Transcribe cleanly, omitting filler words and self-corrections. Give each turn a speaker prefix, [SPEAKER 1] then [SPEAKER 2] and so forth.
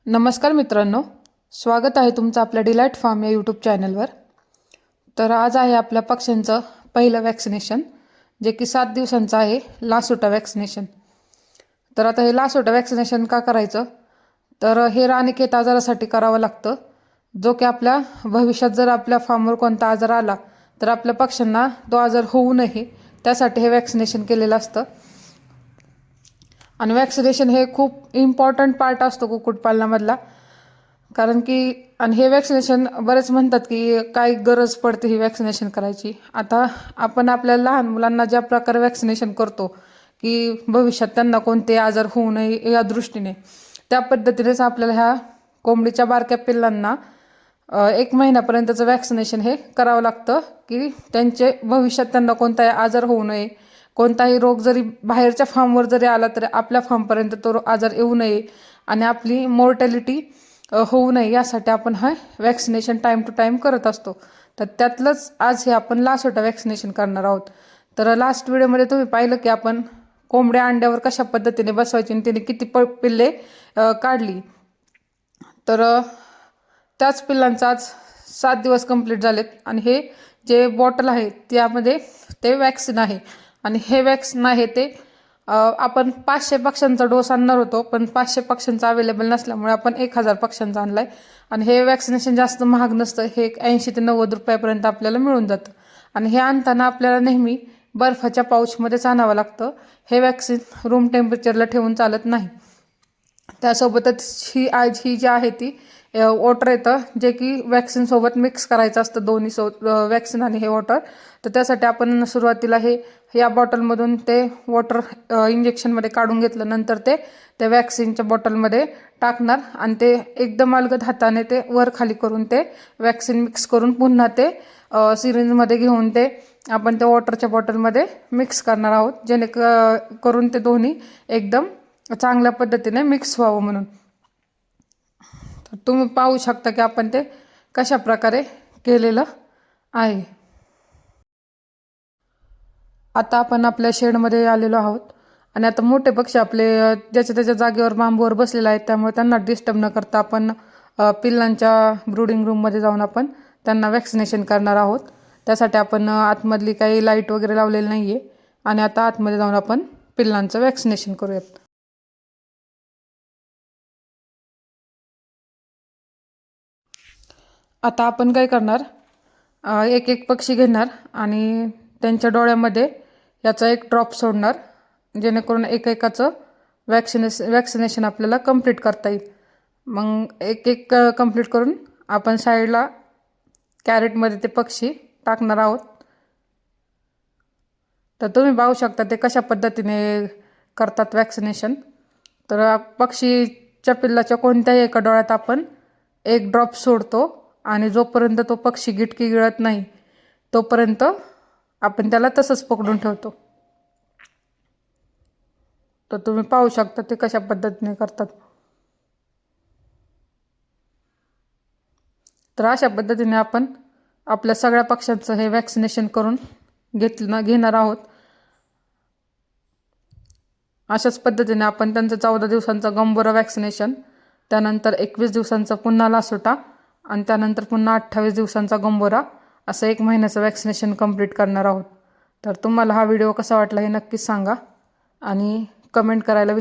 [SPEAKER 1] नमस्कार मित्रांनो, स्वागत आहे तुमचं आपल्या डिलाईट फार्म या यूट्यूब चॅनलवर। तर आज आहे आपल्या पक्ष्यांचं पहिलं वॅक्सिनेशन, जे की 7 दिवसांचं आहे, लासोटा वॅक्सिनेशन। तर आता हे लासोटा वॅक्सिनेशन का करायचं, तर हे रानीखेत आजारासाठी करावं लागतं, जो की आपल्या भविष्यात जर आपल्या फार्मवर कोणता आजार आला तर आपल्या पक्ष्यांना तो आजार होऊ नये त्यासाठी हे वॅक्सिनेशन केलेलं असतं। आणि वॅक्सिनेशन हे खूप इम्पॉर्टंट पार्ट असतो कुक्कुटपालनामधला, कारण की आणि हे वॅक्सिनेशन बरेच म्हणतात की काय गरज पडते ही वॅक्सिनेशन करायची। आता आपण आपल्या लहान मुलांना ज्या प्रकारे वॅक्सिनेशन करतो की भविष्यात त्यांना कोणते आजार होऊ नये या दृष्टीने, त्या पद्धतीनेच आपल्याला ह्या कोंबडीच्या बारक्या पिल्लांना 1 महिन्यापर्यंतचं वॅक्सिनेशन हे करावं लागतं की त्यांचे भविष्यात त्यांना कोणताही आजार होऊ नये, कोणताही रोग जरी बाहेरच्या फार्मवर जरी आला तरी आपल्या फार्मपर्यंत तो आजार येऊ नये आणि आपली मॉर्टॅलिटी होऊ नये यासाठी आपण हे वॅक्सिनेशन टाईम टू टाईम करत असतो। तर त्यातलंच आज हे आपण लासोटा वॅक्सिनेशन करणार आहोत। तर लास्ट व्हिडिओमध्ये तुम्ही पाहिलं की आपण कोंबड्या अंड्यावर कशा पद्धतीने बसवायची आणि तिने किती पिल्ले काढली। तर त्याच पिल्लांचा आज 7 दिवस कंप्लीट झालेत आणि हे जे बॉटल आहे त्यामध्ये ते वॅक्सिन आहे आणि हे वॅक्सिन आहे ते आपण 500 पक्ष्यांचा डोस आणणार होतो, पण 500 पक्ष्यांचा अवेलेबल नसल्यामुळे आपण 1000 पक्ष्यांचा आणलाय। आणि हे वॅक्सिनेशन जास्त महाग नसतं, हे 80 ते 90 रुपयापर्यंत आपल्याला मिळून जातं। आणि हे आणताना आपल्याला नेहमी बर्फाच्या पाऊचमध्येच आणावं लागतं। हे वॅक्सिन रूम टेम्परेचरला ठेवून चालत नाही। त्यासोबतच ही जी आहे ती वॉटर येतं, जे की वॅक्सिनसोबत मिक्स करायचं असतं, दोन्ही वॅक्सिन आणि हे वॉटर। तर त्यासाठी आपण सुरुवातीला या बॉटलमधून ते वॉटर इंजेक्शनमध्ये काढून घेतलं, नंतर ते त्या वॅक्सिनच्या बॉटलमध्ये टाकणार आणि ते एकदम अलगद हाताने ते वर खाली करून ते वॅक्सिन मिक्स करून पुन्हा ते सिरिंजमध्ये घेऊन ते आपण त्या वॉटरच्या बॉटलमध्ये मिक्स करणार आहोत, जेणेकरून ते दोन्ही एकदम चांगल्या पद्धतीने मिक्स व्हावं म्हणून। तर तुम्ही पाहू शकता की आपण ते कशा प्रकारे केलेलं आहे। आता आपण आपल्या शेडमध्ये आलेलो आहोत आणि आता मोठे पक्षी आपले ज्याच्या त्याच्या जागेवर बांबूवर बसलेले आहेत, त्यामुळे त्यांना डिस्टर्ब न करता आपण पिल्लांच्या ब्रूडिंग रूममध्ये जाऊन आपण त्यांना वॅक्सिनेशन करणार आहोत। त्यासाठी आपण आतमधली काही लाईट वगैरे लावलेली नाही आहे आणि आता आतमध्ये जाऊन आपण पिल्लांचं वॅक्सिनेशन करूयात। आता आपण काय करणार, एक एक पक्षी घेणार आणि त्यांच्या डोळ्यामध्ये याचा एक ड्रॉप सोडणार, जेणेकरून एकेकाचं वॅक्सिनेशन आपल्याला कंप्लीट करता येईल। मग एक एक कंप्लीट करून आपण साईडला कॅरेटमध्ये ते पक्षी टाकणार आहोत। तर तुम्ही पाहू शकता ते कशा पद्धतीने करतात वॅक्सिनेशन। तर पक्षीच्या पिल्लाच्या कोणत्याही एका डोळ्यात आपण एक ड्रॉप सोडतो आणि जोपर्यंत तो पक्षी गिटकी गिळत नाही तोपर्यंत आपण त्याला तसंच पकडून ठेवतो। तर तुम्ही पाहू शकता ते कशा पद्धतीने करतात। तर अशा पद्धतीने आपण आपल्या सगळ्या पक्ष्यांचं हे वॅक्सिनेशन करून घेणार आहोत। अशाच पद्धतीने आपण त्यांचं 14 दिवसांचं गंभोरा वॅक्सिनेशन, त्यानंतर 21 दिवसांचा पुन्हा लासोटा आणि त्यानंतर पुन्हा 28 दिवसांचा गंभोरा, असं 1 महिन्याचं वॅक्सिनेशन कंप्लीट करणार आहोत। तर तुम्हाला हा व्हिडिओ कसा वाटला हे नक्कीच सांगा आणि कमेंट करायला